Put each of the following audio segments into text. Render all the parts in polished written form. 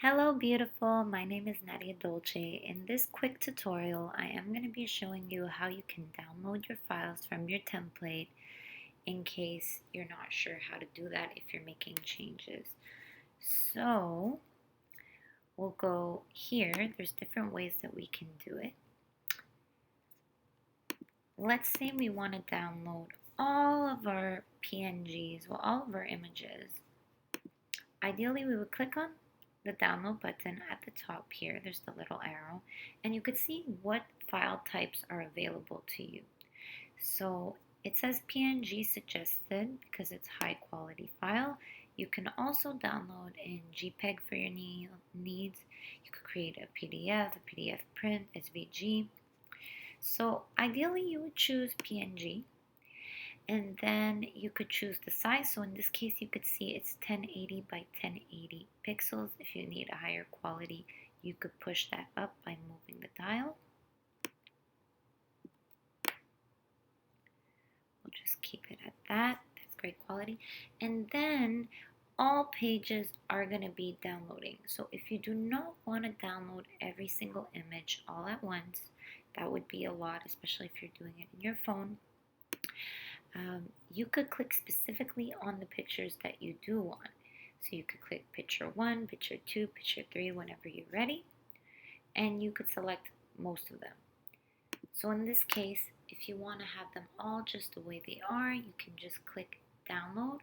Hello beautiful, my name is Nadia Dolce. In this quick tutorial, I am going to be showing you how you can download your files from your template in case you're not sure how to do that if you're making changes. So, we'll go here. There's different ways that we can do it. Let's say we want to download all of our PNGs, all of our images. Ideally, we would click on the download button at the top here. There's the little arrow, and you could see what file types are available to you. So it says PNG suggested because it's high quality file. You can also download in JPEG for your needs. You could create a PDF print, SVG. So ideally you would choose PNG. And then you could choose the size. So in this case, you could see it's 1080 by 1080 pixels. If you need a higher quality, you could push that up by moving the dial. We'll just keep it at that. That's great quality. And then all pages are going to be downloading. So if you do not want to download every single image all at once, that would be a lot, especially if you're doing it in your phone. You could click specifically on the pictures that you do want. So you could click picture 1, picture 2, picture 3 whenever you're ready. And you could select most of them. So in this case, if you want to have them all just the way they are, you can just click download.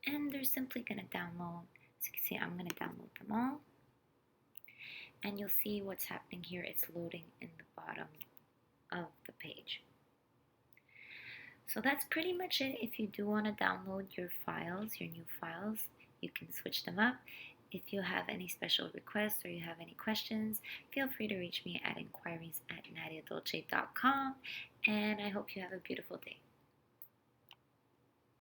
And they're simply going to download. So you can see I'm going to download them all. And you'll see what's happening here. It's loading in the bottom of the page. So that's pretty much it. If you do want to download your files, your new files, you can switch them up. If you have any special requests or you have any questions, feel free to reach me at inquiries@nadiadolce.com. And I hope you have a beautiful day.